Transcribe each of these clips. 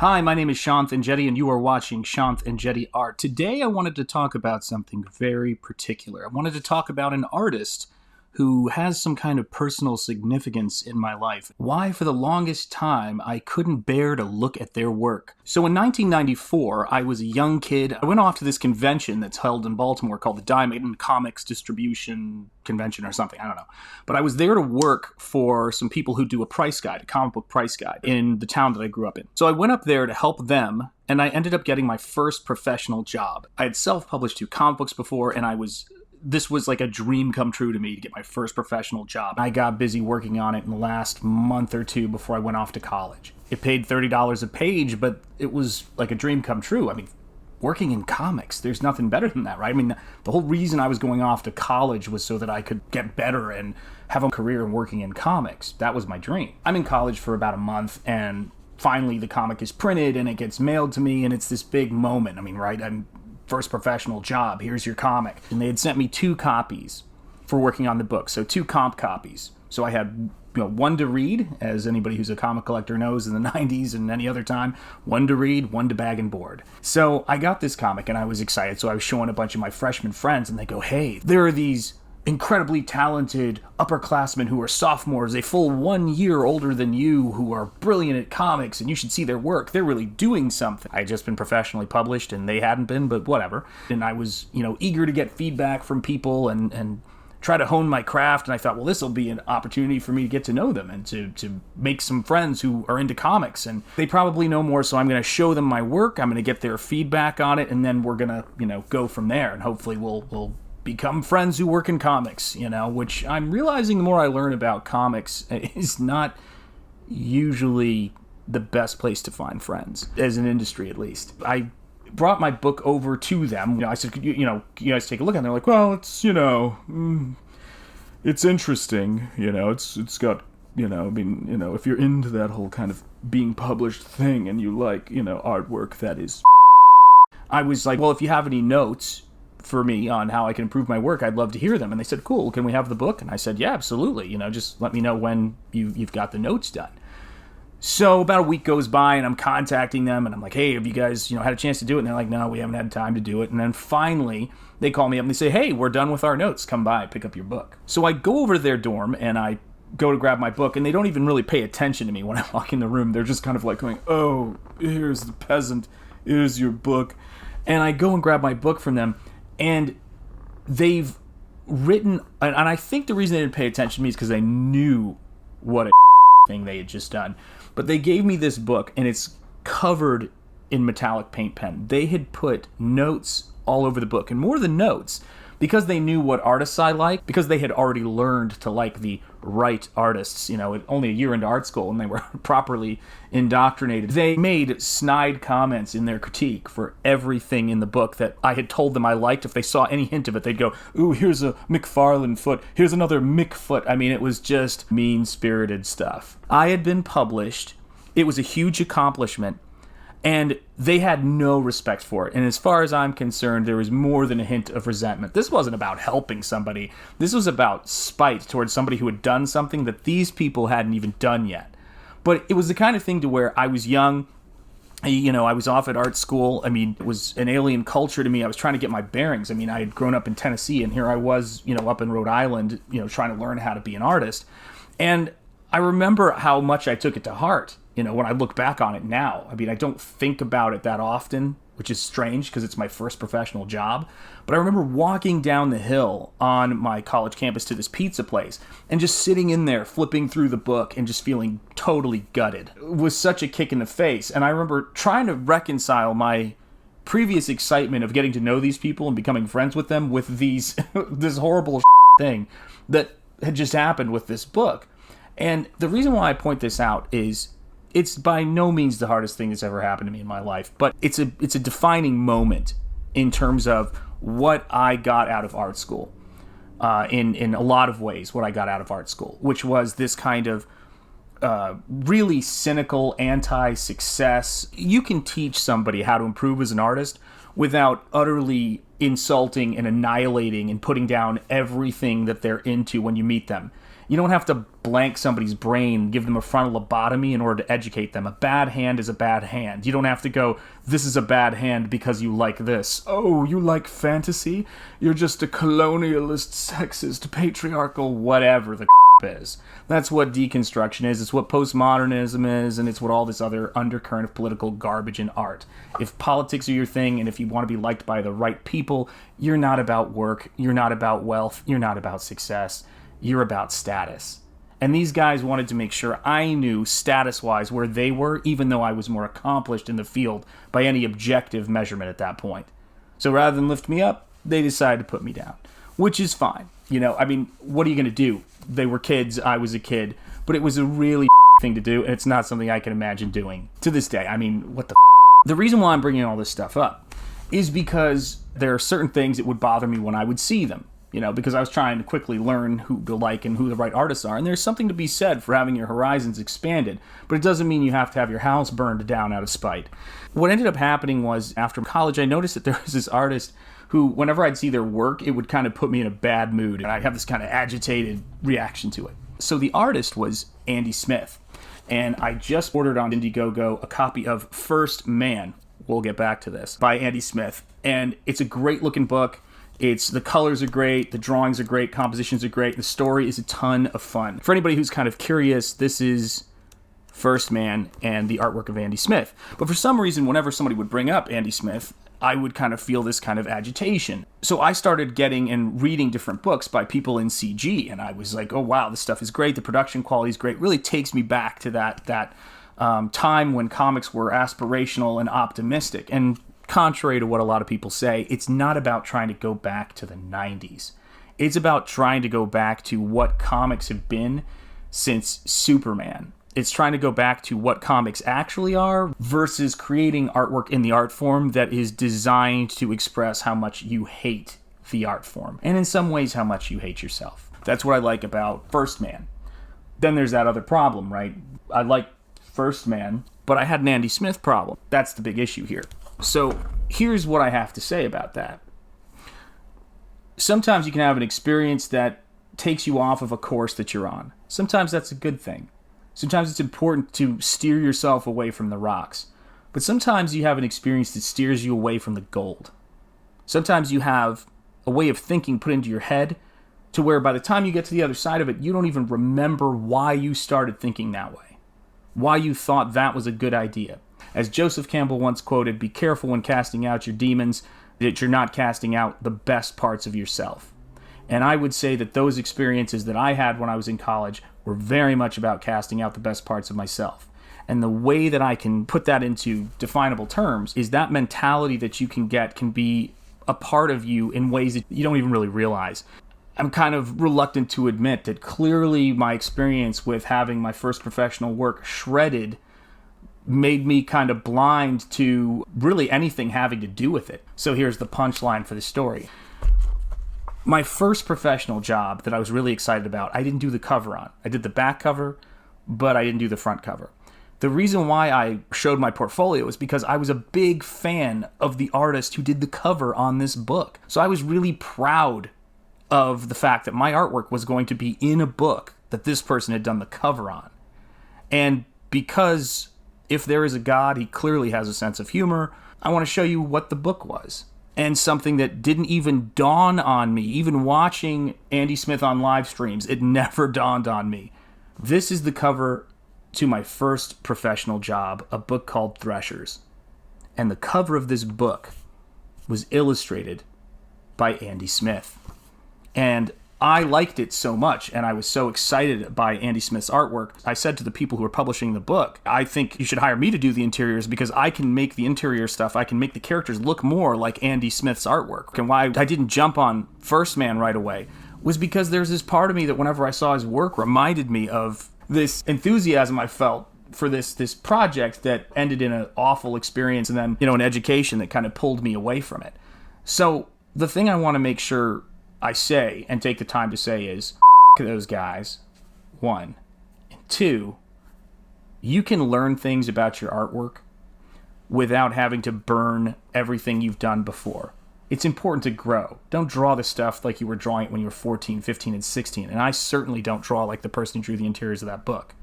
Hi, my name is Shanth Enjeti, and you are watching Shanth Enjeti Art. Today I wanted to talk about something very particular. I wanted to talk about an artist who has some kind of personal significance in my life. Why, for the longest time, I couldn't bear to look at their work. So in 1994, I was a young kid. I went off to this convention that's held in Baltimore called the Diamond Comics Distribution Convention or something, I don't know. But I was there to work for some people who do a price guide, a comic book price guide, in the town that I grew up in. So I went up there to help them, and I ended up getting my first professional job. I had self-published 2 comic books before, and this was like a dream come true to me to get my first professional job. I got busy working on it in the last month or 2 before I went off to college. It paid $30 a page, but it was like a dream come true. I mean, working in comics, there's nothing better than that, right? I mean, the whole reason I was going off to college was so that I could get better and have a career working in comics. That was my dream. I'm in college for about a month, and finally the comic is printed and it gets mailed to me, and it's this big moment. I mean, right? I'm first professional job, here's your comic. And they had sent me 2 copies for working on the book, so 2 comp copies. So I had one to read, as anybody who's a comic collector knows in the 90s and any other time, one to read, one to bag and board. So I got this comic and I was excited, so I was showing a bunch of my freshman friends and they go, hey, there are these incredibly talented upperclassmen who are sophomores, a full 1 year older than you, who are brilliant at comics, and you should see their work. They're really doing something. I had just been professionally published, and they hadn't been, but whatever. And I was, eager to get feedback from people and try to hone my craft, and I thought, well, this will be an opportunity for me to get to know them and to make some friends who are into comics, and they probably know more, so I'm going to show them my work, I'm going to get their feedback on it, and then we're going to, go from there, and hopefully we'll become friends who work in comics, which I'm realizing the more I learn about comics is not usually the best place to find friends, as an industry at least. I brought my book over to them. I said, you guys take a look at it. And they're like, well, it's, it's interesting, it's got, if you're into that whole kind of being published thing and you like, artwork that is. I was like, well, if you have any notes for me on how I can improve my work, I'd love to hear them. And they said, cool, can we have the book? And I said, yeah, absolutely. Just let me know when you've got the notes done. So about a week goes by and I'm contacting them and I'm like, hey, have you guys, had a chance to do it? And they're like, no, we haven't had time to do it. And then finally they call me up and they say, hey, we're done with our notes. Come by, pick up your book. So I go over to their dorm and I go to grab my book, and they don't even really pay attention to me when I walk in the room. They're just kind of like going, oh, here's the peasant, here's your book. And I go and grab my book from them, and they've written, and I think the reason they didn't pay attention to me is because they knew what a thing they had just done. But they gave me this book, and it's covered in metallic paint pen. They had put notes all over the book, and more than notes, because they knew what artists I like, because they had already learned to like the right artists, only a year into art school, and they were properly indoctrinated. They made snide comments in their critique for everything in the book that I had told them I liked. If they saw any hint of it, they'd go, ooh, here's a McFarlane foot, here's another Mick foot. I mean, it was just mean-spirited stuff. I had been published. It was a huge accomplishment. And they had no respect for it. And as far as I'm concerned, there was more than a hint of resentment. This wasn't about helping somebody. This was about spite towards somebody who had done something that these people hadn't even done yet. But it was the kind of thing to where I was young. I was off at art school. I mean, it was an alien culture to me. I was trying to get my bearings. I mean, I had grown up in Tennessee, and here I was, up in Rhode Island, trying to learn how to be an artist. And I remember how much I took it to heart. When I look back on it now, I mean, I don't think about it that often, which is strange because it's my first professional job. But I remember walking down the hill on my college campus to this pizza place and just sitting in there, flipping through the book and just feeling totally gutted. It was such a kick in the face. And I remember trying to reconcile my previous excitement of getting to know these people and becoming friends with them with this horrible thing that had just happened with this book. And the reason why I point this out is it's by no means the hardest thing that's ever happened to me in my life, but it's a defining moment in terms of what I got out of art school, in a lot of ways, what I got out of art school, which was this kind of really cynical anti-success. You can teach somebody how to improve as an artist without utterly insulting and annihilating and putting down everything that they're into when you meet them. You don't have to blank somebody's brain, give them a frontal lobotomy in order to educate them. A bad hand is a bad hand. You don't have to go, this is a bad hand because you like this. Oh, you like fantasy? You're just a colonialist, sexist, patriarchal, whatever the is. That's what deconstruction is. It's what postmodernism is, and it's what all this other undercurrent of political garbage in art. If politics are your thing, and if you want to be liked by the right people, you're not about work, you're not about wealth, you're not about success, you're about status. And these guys wanted to make sure I knew status-wise where they were, even though I was more accomplished in the field by any objective measurement at that point. So rather than lift me up, they decided to put me down, which is fine. You know, I mean, what are you going to do? They were kids, I was a kid, but it was a really thing to do, and it's not something I can imagine doing to this day. I mean, what the The reason why I'm bringing all this stuff up is because there are certain things that would bother me when I would see them, you know, because I was trying to quickly learn who to like and who the right artists are, and there's something to be said for having your horizons expanded, but it doesn't mean you have to have your house burned down out of spite. What ended up happening was, after college, I noticed that there was this artist who, whenever I'd see their work, it would kind of put me in a bad mood, and I'd have this kind of agitated reaction to it. So the artist was Andy Smith, and I just ordered on IndieGoGo a copy of First Man, we'll get back to this, by Andy Smith, and it's a great-looking book. The colors are great, the drawings are great, compositions are great, the story is a ton of fun. For anybody who's kind of curious, this is First Man and the artwork of Andy Smith. But for some reason, whenever somebody would bring up Andy Smith, I would kind of feel this kind of agitation. So I started getting and reading different books by people in CG, and I was like, oh wow, this stuff is great, the production quality is great, really takes me back to that time when comics were aspirational and optimistic. And contrary to what a lot of people say, it's not about trying to go back to the 90s. It's about trying to go back to what comics have been since Superman. It's trying to go back to what comics actually are versus creating artwork in the art form that is designed to express how much you hate the art form, and in some ways how much you hate yourself. That's what I like about First Man. Then there's that other problem, right? I like First Man, but I had an Andy Smith problem. That's the big issue here. So here's what I have to say about that. Sometimes you can have an experience that takes you off of a course that you're on. Sometimes that's a good thing. Sometimes it's important to steer yourself away from the rocks. But sometimes you have an experience that steers you away from the gold. Sometimes you have a way of thinking put into your head to where by the time you get to the other side of it, you don't even remember why you started thinking that way. Why you thought that was a good idea. As Joseph Campbell once quoted, be careful when casting out your demons that you're not casting out the best parts of yourself. And I would say that those experiences that I had when I was in college were very much about casting out the best parts of myself. And the way that I can put that into definable terms is that mentality that you can get can be a part of you in ways that you don't even really realize. I'm kind of reluctant to admit that clearly my experience with having my first professional work shredded made me kind of blind to really anything having to do with it. So here's the punchline for the story. My first professional job that I was really excited about, I didn't do the cover on. I did the back cover, but I didn't do the front cover. The reason why I showed my portfolio is because I was a big fan of the artist who did the cover on this book. So I was really proud of the fact that my artwork was going to be in a book that this person had done the cover on. And because if there is a God, he clearly has a sense of humor, I want to show you what the book was. And something that didn't even dawn on me, even watching Andy Smith on live streams, it never dawned on me. This is the cover to my first professional job, a book called Threshers. And the cover of this book was illustrated by Andy Smith. And I liked it so much, and I was so excited by Andy Smith's artwork. I said to the people who were publishing the book, I think you should hire me to do the interiors because I can make the interior stuff, I can make the characters look more like Andy Smith's artwork. And why I didn't jump on First Man right away was because there's this part of me that whenever I saw his work reminded me of this enthusiasm I felt for this project that ended in an awful experience and then, an education that kind of pulled me away from it. So the thing I want to make sure I say and take the time to say is those guys, one. And two, you can learn things about your artwork without having to burn everything you've done before. It's important to grow. Don't draw the stuff like you were drawing it when you were 14, 15, and 16. And I certainly don't draw like the person who drew the interiors of that book.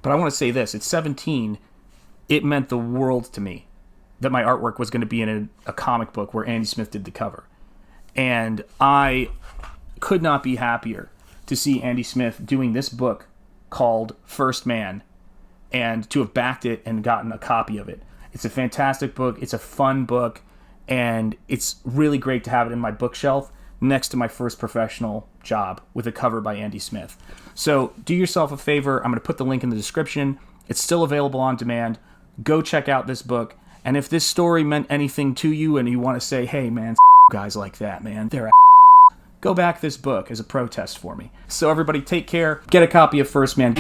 But I want to say this. At 17, it meant the world to me that my artwork was going to be in a comic book where Andy Smith did the cover. And I could not be happier to see Andy Smith doing this book called First Man and to have backed it and gotten a copy of it. It's a fantastic book. It's a fun book. And it's really great to have it in my bookshelf next to my first professional job with a cover by Andy Smith. So do yourself a favor. I'm going to put the link in the description. It's still available on demand. Go check out this book. And if this story meant anything to you and you want to say, hey, man, guys like that, man, they're go back this book as a protest for me. So everybody take care. Get a copy of First Man.